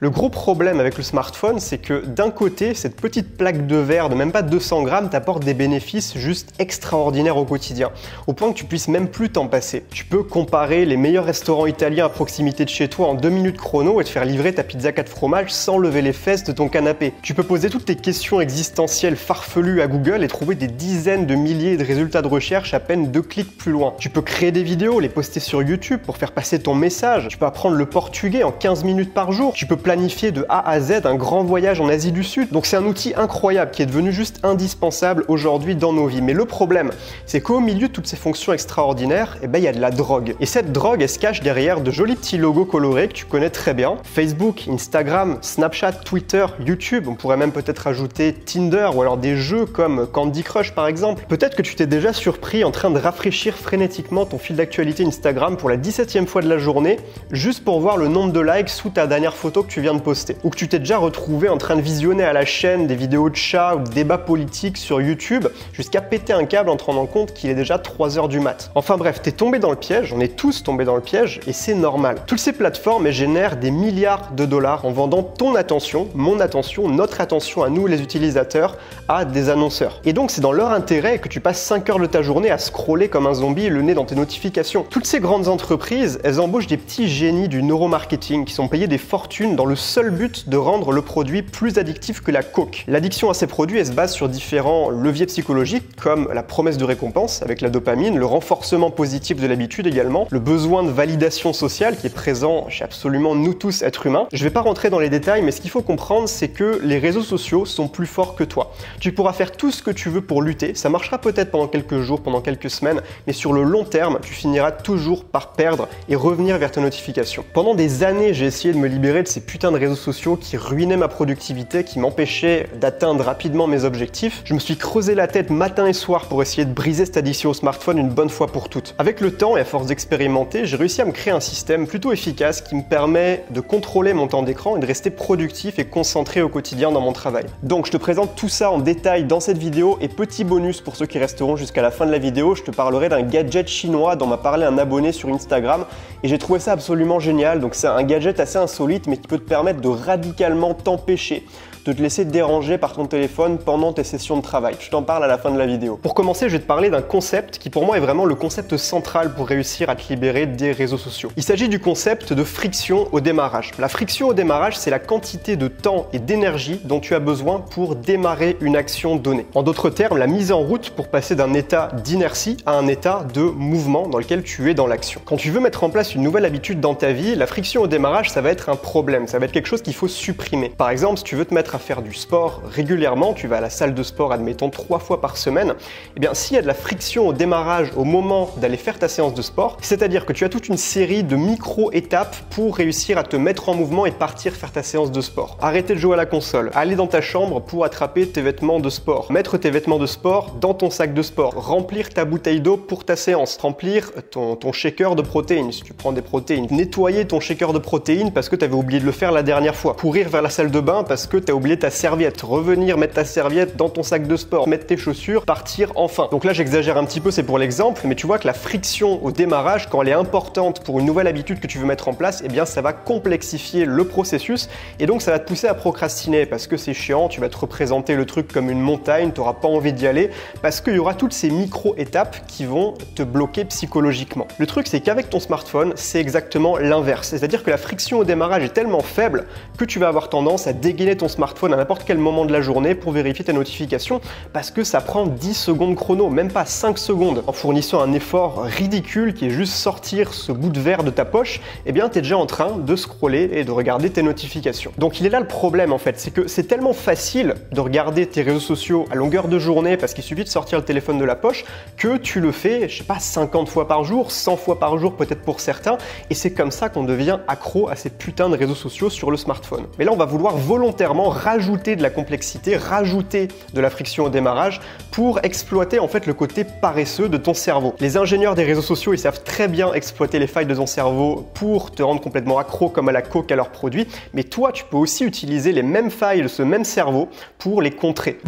Le gros problème avec le smartphone, c'est que d'un côté, cette petite plaque de verre de même pas 200 grammes t'apporte des bénéfices juste extraordinaires au quotidien, au point que tu puisses même plus t'en passer. Tu peux comparer les meilleurs restaurants italiens à proximité de chez toi en 2 minutes chrono et te faire livrer ta pizza 4 fromages sans lever les fesses de ton canapé. Tu peux poser toutes tes questions existentielles farfelues à Google et trouver des dizaines de milliers de résultats de recherche à peine 2 clics plus loin. Tu peux créer des vidéos, les poster sur YouTube pour faire passer ton message. Tu peux apprendre le portugais en 15 minutes par jour. Tu peux planifier de A à Z un grand voyage en Asie du Sud. Donc c'est un outil incroyable qui est devenu juste indispensable aujourd'hui dans nos vies. Mais le problème, c'est qu'au milieu de toutes ces fonctions extraordinaires, il y a de la drogue. Et cette drogue, elle se cache derrière de jolis petits logos colorés que tu connais très bien. Facebook, Instagram, Snapchat, Twitter, YouTube. On pourrait même peut-être ajouter Tinder ou alors des jeux comme Candy Crush par exemple. Peut-être que tu t'es déjà surpris en train de rafraîchir frénétiquement ton fil d'actualité Instagram pour la 17e fois de la journée, juste pour voir le nombre de likes sous ta dernière photo que tu viens de poster. Ou que tu t'es déjà retrouvé en train de visionner à la chaîne des vidéos de chats ou de débats politiques sur YouTube jusqu'à péter un câble en te rendant compte qu'il est déjà 3 h du mat. Enfin bref, t'es tombé dans le piège, on est tous tombés dans le piège et c'est normal. Toutes ces plateformes génèrent des milliards de dollars en vendant ton attention, mon attention, notre attention à nous les utilisateurs à des annonceurs. Et donc c'est dans leur intérêt que tu passes 5 heures de ta journée à scroller comme un zombie le nez dans tes notifications. Toutes ces grandes entreprises, elles embauchent des petits génies du neuromarketing qui sont payés des fortunes dans le seul but de rendre le produit plus addictif que la coke. L'addiction à ces produits, elle se base sur différents leviers psychologiques comme la promesse de récompense avec la dopamine, le renforcement positif de l'habitude également, le besoin de validation sociale qui est présent chez absolument nous tous êtres humains. Je vais pas rentrer dans les détails, mais ce qu'il faut comprendre, c'est que les réseaux sociaux sont plus forts que toi. Tu pourras faire tout ce que tu veux pour lutter, ça marchera peut-être pendant quelques jours, pendant quelques semaines, mais sur le long terme, tu finiras toujours par perdre et revenir vers tes notifications. Pendant des années, j'ai essayé de me libérer de ces putains de réseaux sociaux qui ruinaient ma productivité, qui m'empêchaient d'atteindre rapidement mes objectifs. Je me suis creusé la tête matin et soir pour essayer de briser cette addiction au smartphone une bonne fois pour toutes. Avec le temps et à force d'expérimenter, j'ai réussi à me créer un système plutôt efficace qui me permet de contrôler mon temps d'écran et de rester productif et concentré au quotidien dans mon travail. Donc je te présente tout ça en détail dans cette vidéo et petit bonus pour ceux qui resteront jusqu'à la fin de la vidéo, je te parlerai d'un gadget chinois dont m'a parlé un abonné sur Instagram et j'ai trouvé ça absolument génial. Donc c'est un gadget assez insolite mais qui peut te permettre de radicalement t'empêcher de te laisser déranger par ton téléphone pendant tes sessions de travail. Je t'en parle à la fin de la vidéo. Pour commencer, je vais te parler d'un concept qui pour moi est vraiment le concept central pour réussir à te libérer des réseaux sociaux. Il s'agit du concept de friction au démarrage. La friction au démarrage, c'est la quantité de temps et d'énergie dont tu as besoin pour démarrer une action donnée. En d'autres termes, la mise en route pour passer d'un état d'inertie à un état de mouvement dans lequel tu es dans l'action. Quand tu veux mettre en place une nouvelle habitude dans ta vie, la friction au démarrage, ça va être un problème, ça va être quelque chose qu'il faut supprimer. Par exemple, si tu veux te mettre à faire du sport régulièrement, tu vas à la salle de sport admettons 3 fois par semaine, et bien s'il y a de la friction au démarrage au moment d'aller faire ta séance de sport, c'est-à-dire que tu as toute une série de micro-étapes pour réussir à te mettre en mouvement et partir faire ta séance de sport. Arrêter de jouer à la console, aller dans ta chambre pour attraper tes vêtements de sport, mettre tes vêtements de sport dans ton sac de sport, remplir ta bouteille d'eau pour ta séance, remplir ton shaker de protéines si tu prends des protéines, nettoyer ton shaker de protéines parce que tu avais oublié de le faire la dernière fois, courir vers la salle de bain parce que tu as oublié ta serviette, revenir mettre ta serviette dans ton sac de sport, mettre tes chaussures, partir enfin. Donc là j'exagère un petit peu, c'est pour l'exemple, mais tu vois que la friction au démarrage, quand elle est importante pour une nouvelle habitude que tu veux mettre en place, eh bien ça va complexifier le processus et donc ça va te pousser à procrastiner parce que c'est chiant, tu vas te représenter le truc comme une montagne, tu n'auras pas envie d'y aller parce qu'il y aura toutes ces micro-étapes qui vont te bloquer psychologiquement. Le truc c'est qu'avec ton smartphone, c'est exactement l'inverse, c'est-à-dire que la friction au démarrage est tellement faible que tu vas avoir tendance à dégainer ton smartphone à n'importe quel moment de la journée pour vérifier tes notifications parce que ça prend 10 secondes chrono, même pas 5 secondes. En fournissant un effort ridicule qui est juste sortir ce bout de verre de ta poche, eh bien tu es déjà en train de scroller et de regarder tes notifications. Donc il est là le problème en fait, c'est que c'est tellement facile de regarder tes réseaux sociaux à longueur de journée parce qu'il suffit de sortir le téléphone de la poche que tu le fais, je sais pas, 50 fois par jour, 100 fois par jour peut-être pour certains et c'est comme ça qu'on devient accro à ces putains de réseaux sociaux sur le smartphone. Mais là on va vouloir volontairement rajouter de la complexité, rajouter de la friction au démarrage pour exploiter en fait le côté paresseux de ton cerveau. Les ingénieurs des réseaux sociaux, ils savent très bien exploiter les failles de ton cerveau pour te rendre complètement accro comme à la coke à leurs produits, mais toi tu peux aussi utiliser les mêmes failles de ce même cerveau pour les contrer.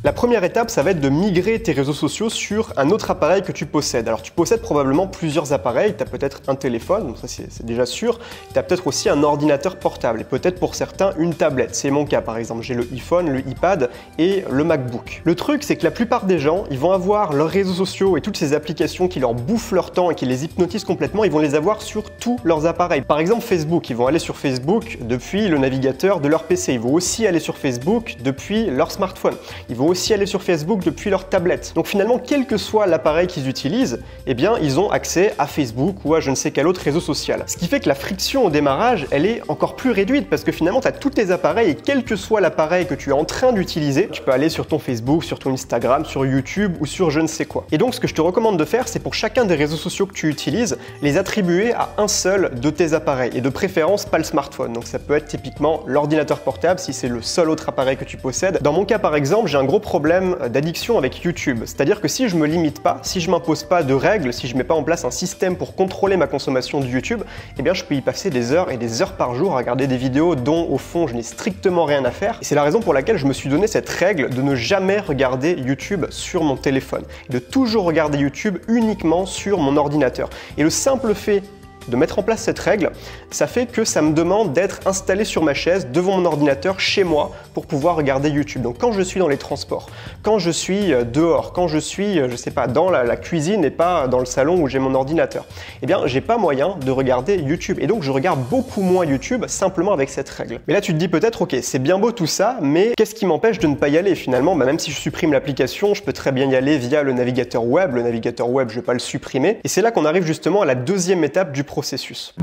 La première étape, ça va être de migrer tes réseaux sociaux sur un autre appareil que tu possèdes. Alors tu possèdes probablement plusieurs appareils, tu as peut-être un téléphone, donc ça c'est déjà sûr, tu as peut-être aussi un ordinateur portable et peut-être pour certains une tablette. C'est mon cas par exemple, j'ai le iPhone, le iPad et le MacBook. Le truc c'est que la plupart des gens, ils vont avoir leurs réseaux sociaux et toutes ces applications qui leur bouffent leur temps et qui les hypnotisent complètement, ils vont les avoir sur tous leurs appareils. Par exemple Facebook, ils vont aller sur Facebook depuis le navigateur de leur PC, ils vont aussi aller sur Facebook depuis leur smartphone, ils vont aussi aller sur Facebook depuis leur tablette. Donc finalement, quel que soit l'appareil qu'ils utilisent, eh bien ils ont accès à Facebook ou à je ne sais quel autre réseau social. Ce qui fait que la friction au démarrage, elle est encore plus réduite parce que finalement tu as tous tes appareils et quel que soit l'appareil que tu es en train d'utiliser, tu peux aller sur ton Facebook, sur ton Instagram, sur YouTube ou sur je ne sais quoi. Et donc ce que je te recommande de faire, c'est pour chacun des réseaux sociaux que tu utilises, les attribuer à un seul de tes appareils et de préférence pas le smartphone. Donc ça peut être typiquement l'ordinateur portable si c'est le seul autre appareil que tu possèdes. Dans mon cas par exemple, j'ai un gros problème d'addiction avec YouTube. C'est-à-dire que si je me limite pas, si je m'impose pas de règles, si je mets pas en place un système pour contrôler ma consommation de YouTube, eh bien je peux y passer des heures et des heures par jour à regarder des vidéos dont au fond je n'ai strictement rien à faire. Et c'est la raison pour laquelle je me suis donné cette règle de ne jamais regarder YouTube sur mon téléphone, de toujours regarder YouTube uniquement sur mon ordinateur. Et le simple fait de mettre en place cette règle, ça fait que ça me demande d'être installé sur ma chaise devant mon ordinateur chez moi pour pouvoir regarder YouTube. Donc quand je suis dans les transports, quand je suis dehors, quand je suis, je sais pas, dans la cuisine et pas dans le salon où j'ai mon ordinateur, eh bien j'ai pas moyen de regarder YouTube. Et donc je regarde beaucoup moins YouTube simplement avec cette règle. Mais là tu te dis peut-être, ok, c'est bien beau tout ça, mais qu'est-ce qui m'empêche de ne pas y aller finalement? Même si je supprime l'application, je peux très bien y aller via le navigateur web. Le navigateur web, je vais pas le supprimer. Et c'est là qu'on arrive justement à la deuxième étape du processus.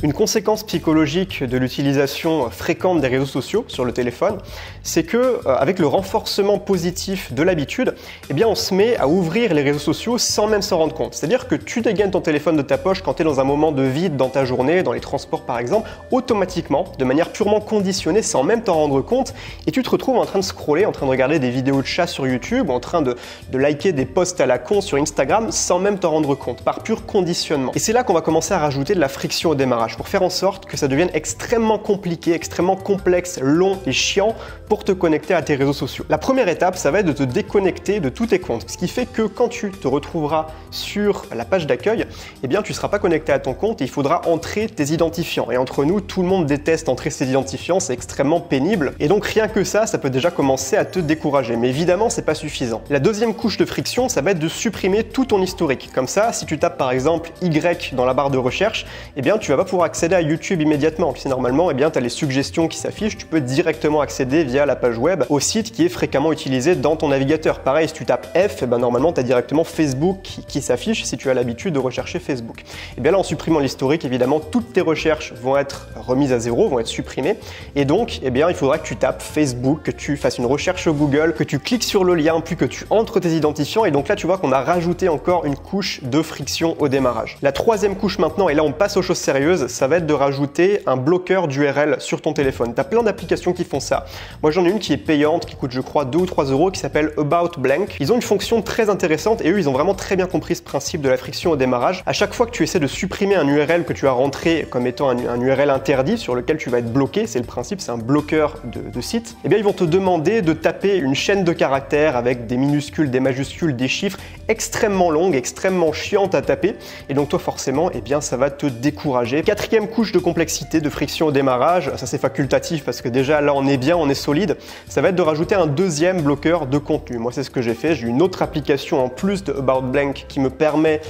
Une conséquence psychologique de l'utilisation fréquente des réseaux sociaux sur le téléphone, c'est que avec le renforcement positif de l'habitude, eh bien on se met à ouvrir les réseaux sociaux sans même s'en rendre compte. C'est-à-dire que tu dégaines ton téléphone de ta poche quand tu es dans un moment de vide dans ta journée, dans les transports par exemple, automatiquement, de manière purement conditionnée, sans même t'en rendre compte, et tu te retrouves en train de scroller, en train de regarder des vidéos de chats sur YouTube, en train de liker des posts à la con sur Instagram sans même t'en rendre compte, par pur conditionnement. Et c'est là qu'on va commencer à rajouter de la friction au démarrage, pour faire en sorte que ça devienne extrêmement compliqué, extrêmement complexe, long et chiant pour te connecter à tes réseaux sociaux. La première étape, ça va être de te déconnecter de tous tes comptes, ce qui fait que quand tu te retrouveras sur la page d'accueil, eh bien tu ne seras pas connecté à ton compte et il faudra entrer tes identifiants. Et entre nous, tout le monde déteste entrer ses identifiants, c'est extrêmement pénible. Et donc rien que ça peut déjà commencer à te décourager. Mais évidemment, c'est pas suffisant. La deuxième couche de friction, ça va être de supprimer tout ton historique. Comme ça, si tu tapes par exemple Y dans la barre de recherche, eh bien tu vas pas pouvoir accéder à YouTube immédiatement. Puis normalement, eh bien tu as les suggestions qui s'affichent, tu peux directement accéder via la page web au site qui est fréquemment utilisé dans ton navigateur. Pareil, si tu tapes F, eh bien normalement tu as directement Facebook qui s'affiche si tu as l'habitude de rechercher Facebook. Et bien là, en supprimant l'historique, évidemment, toutes tes recherches vont être remises à zéro, vont être supprimées. Et donc, eh bien, il faudra que tu tapes Facebook, que tu fasses une recherche au Google, que tu cliques sur le lien, puis que tu entres tes identifiants. Et donc là, tu vois qu'on a rajouté encore une couche de friction au démarrage. La troisième couche maintenant, et là on passe aux choses sérieuses, ça va être de rajouter un bloqueur d'URL sur ton téléphone. Tu as plein d'applications qui font ça. Moi, j'en ai une qui est payante, qui coûte, je crois, 2 ou 3 euros, qui s'appelle About Blank. Ils ont une fonction très intéressante et eux, ils ont vraiment très bien compris ce principe de la friction au démarrage. À chaque fois que tu essaies de supprimer un URL que tu as rentré comme étant un URL interdit sur lequel tu vas être bloqué, c'est le principe, c'est un bloqueur de site, eh bien, ils vont te demander de taper une chaîne de caractères avec des minuscules, des majuscules, des chiffres extrêmement longues, extrêmement chiantes à taper. Et donc, toi, forcément, eh bien, ça va te décourager. Quatrième couche de complexité, de friction au démarrage, ça c'est facultatif parce que déjà là on est bien, on est solide, ça va être de rajouter un deuxième bloqueur de contenu. Moi c'est ce que j'ai fait, j'ai une autre application en plus de About Blank qui me permet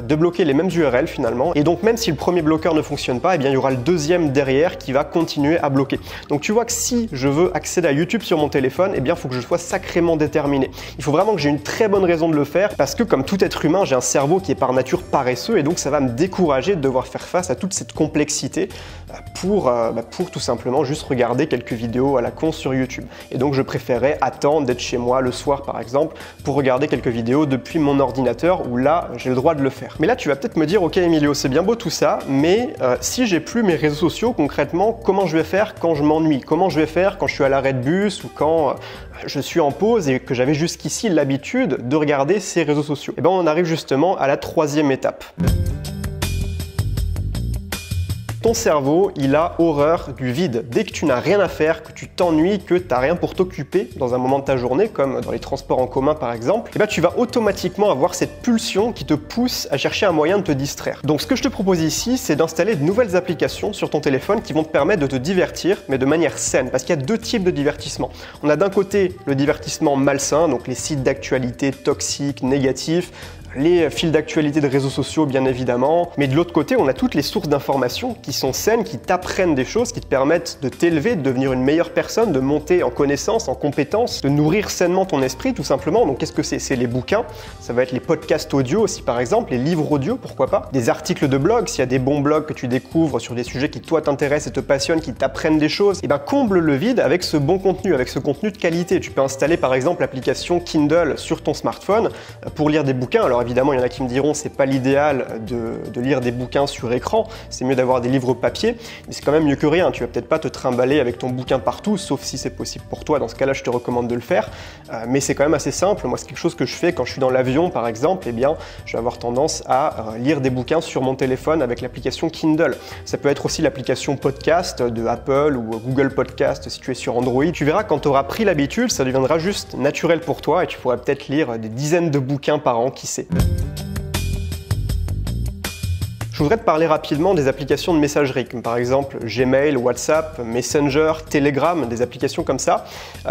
de bloquer les mêmes URL finalement, et donc même si le premier bloqueur ne fonctionne pas, eh bien il y aura le deuxième derrière qui va continuer à bloquer. Donc tu vois que si je veux accéder à YouTube sur mon téléphone, eh bien il faut que je sois sacrément déterminé. Il faut vraiment que j'ai une très bonne raison de le faire parce que comme tout être humain, j'ai un cerveau qui est par nature paresseux et donc ça va me décourager de devoir faire face à toute cette complexité pour tout simplement juste regarder quelques vidéos à la con sur YouTube. Et donc je préférais attendre d'être chez moi le soir par exemple pour regarder quelques vidéos depuis mon ordinateur où là j'ai le droit de le faire. Mais là tu vas peut-être me dire ok Emilio, c'est bien beau tout ça, mais si j'ai plus mes réseaux sociaux concrètement, comment je vais faire quand je m'ennuie? Comment je vais faire quand je suis à l'arrêt de bus ou quand je suis en pause et que j'avais jusqu'ici l'habitude de regarder ces réseaux sociaux? Et bien on arrive justement à la troisième étape. Ton cerveau, il a horreur du vide. Dès que tu n'as rien à faire, que tu t'ennuies, que tu n'as rien pour t'occuper dans un moment de ta journée, comme dans les transports en commun par exemple, et ben tu vas automatiquement avoir cette pulsion qui te pousse à chercher un moyen de te distraire. Donc ce que je te propose ici, c'est d'installer de nouvelles applications sur ton téléphone qui vont te permettre de te divertir, mais de manière saine, parce qu'il y a deux types de divertissement. On a d'un côté le divertissement malsain, donc les sites d'actualité toxiques, négatifs, les fils d'actualité de réseaux sociaux bien évidemment, mais de l'autre côté on a toutes les sources d'informations qui sont saines, qui t'apprennent des choses, qui te permettent de t'élever, de devenir une meilleure personne, de monter en connaissances, en compétences, de nourrir sainement ton esprit tout simplement. Donc qu'est-ce que c'est? C'est les bouquins, ça va être les podcasts audio aussi par exemple, les livres audio pourquoi pas, des articles de blog, s'il y a des bons blogs que tu découvres sur des sujets qui toi t'intéressent et te passionnent, qui t'apprennent des choses, et ben comble le vide avec ce bon contenu, avec ce contenu de qualité. Tu peux installer par exemple l'application Kindle sur ton smartphone pour lire des bouquins. Alors évidemment, il y en a qui me diront c'est pas l'idéal de lire des bouquins sur écran, c'est mieux d'avoir des livres papier, mais c'est quand même mieux que rien. Tu vas peut-être pas te trimballer avec ton bouquin partout, sauf si c'est possible pour toi. Dans ce cas-là, je te recommande de le faire, mais c'est quand même assez simple. Moi, c'est quelque chose que je fais quand je suis dans l'avion, par exemple. Eh bien, je vais avoir tendance à lire des bouquins sur mon téléphone avec l'application Kindle. Ça peut être aussi l'application podcast de Apple ou Google Podcast si tu es sur Android. Tu verras quand tu auras pris l'habitude, ça deviendra juste naturel pour toi et tu pourras peut-être lire des dizaines de bouquins par an, qui sait. Je voudrais te parler rapidement des applications de messagerie, comme par exemple Gmail, WhatsApp, Messenger, Telegram, des applications comme ça,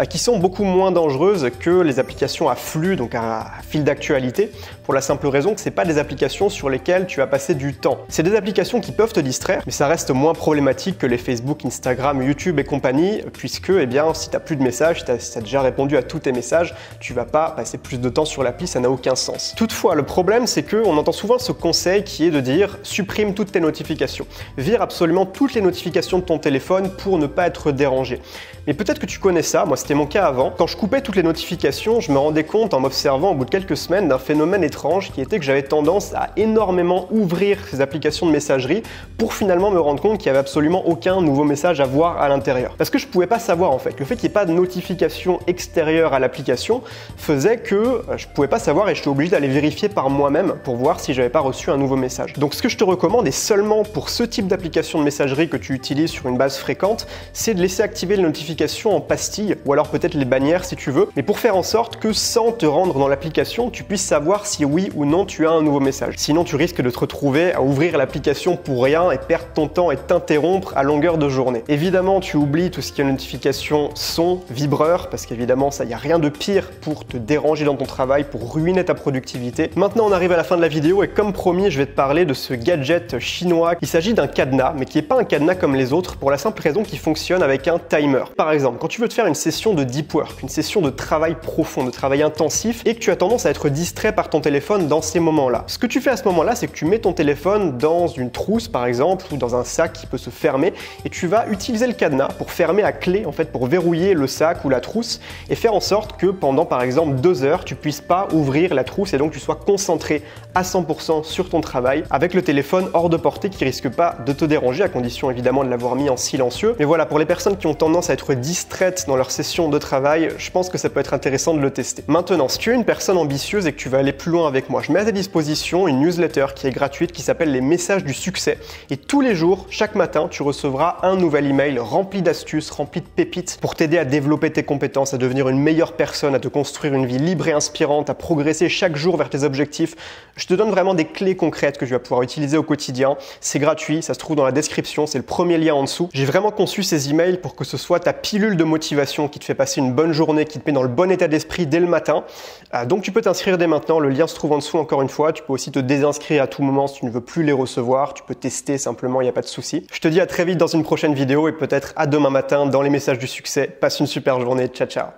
qui sont beaucoup moins dangereuses que les applications à flux, donc à fil d'actualité, pour la simple raison que ce n'est pas des applications sur lesquelles tu vas passer du temps. C'est des applications qui peuvent te distraire, mais ça reste moins problématique que les Facebook, Instagram, YouTube et compagnie, puisque eh bien, si tu n'as plus de messages, si tu as déjà répondu à tous tes messages, tu ne vas pas passer plus de temps sur l'appli, ça n'a aucun sens. Toutefois, le problème, c'est qu'on entend souvent ce conseil qui est de dire supprime toutes tes notifications. Vire absolument toutes les notifications de ton téléphone pour ne pas être dérangé. Mais peut-être que tu connais ça, moi c'était mon cas avant. Quand je coupais toutes les notifications, je me rendais compte en m'observant au bout de quelques semaines d'un phénomène étrange qui était que j'avais tendance à énormément ouvrir ces applications de messagerie pour finalement me rendre compte qu'il n'y avait absolument aucun nouveau message à voir à l'intérieur. Parce que je ne pouvais pas savoir en fait. Le fait qu'il n'y ait pas de notification extérieure à l'application faisait que je ne pouvais pas savoir et j'étais obligé d'aller vérifier par moi-même pour voir si j'avais pas reçu un nouveau message. Donc ce que je te recommande, et seulement pour ce type d'application de messagerie que tu utilises sur une base fréquente, c'est de laisser activer les notifications en pastille, ou alors peut-être les bannières si tu veux, mais pour faire en sorte que sans te rendre dans l'application, tu puisses savoir si oui ou non tu as un nouveau message. Sinon tu risques de te retrouver à ouvrir l'application pour rien et perdre ton temps et t'interrompre à longueur de journée. Évidemment tu oublies tout ce qui est notification son, vibreur, parce qu'évidemment ça, il n'y a rien de pire pour te déranger dans ton travail, pour ruiner ta productivité. Maintenant on arrive à la fin de la vidéo et comme promis je vais te parler de ce gadget chinois. Il s'agit d'un cadenas, mais qui n'est pas un cadenas comme les autres pour la simple raison qu'il fonctionne avec un timer. Par exemple, quand tu veux te faire une session de deep work, une session de travail profond, de travail intensif, et que tu as tendance à être distrait par ton téléphone dans ces moments-là. Ce que tu fais à ce moment-là, c'est que tu mets ton téléphone dans une trousse par exemple, ou dans un sac qui peut se fermer, et tu vas utiliser le cadenas pour fermer à clé, en fait, pour verrouiller le sac ou la trousse, et faire en sorte que pendant par exemple 2 heures, tu puisses pas ouvrir la trousse et donc tu sois concentré à 100% sur ton travail, avec le téléphone hors de portée qui risque pas de te déranger, à condition évidemment de l'avoir mis en silencieux. Mais voilà, pour les personnes qui ont tendance à être distraites dans leur session de travail, je pense que ça peut être intéressant de le tester. Maintenant, si tu es une personne ambitieuse et que tu veux aller plus loin avec moi, je mets à ta disposition une newsletter qui est gratuite, qui s'appelle les messages du succès. Et tous les jours, chaque matin, tu recevras un nouvel email rempli d'astuces, rempli de pépites pour t'aider à développer tes compétences, à devenir une meilleure personne, à te construire une vie libre et inspirante, à progresser chaque jour vers tes objectifs. Je te donne vraiment des clés concrètes que tu vas pouvoir utiliser au quotidien. C'est gratuit, ça se trouve dans la description, c'est le premier lien en dessous. J'ai vraiment conçu ces emails pour que ce soit ta pilule de motivation qui te fait passer une bonne journée, qui te met dans le bon état d'esprit dès le matin. Donc tu peux t'inscrire dès maintenant, le lien se trouve en dessous encore une fois. Tu peux aussi te désinscrire à tout moment si tu ne veux plus les recevoir. Tu peux tester simplement, il n'y a pas de souci. Je te dis à très vite dans une prochaine vidéo et peut-être à demain matin dans les messages du succès. Passe une super journée, ciao ciao.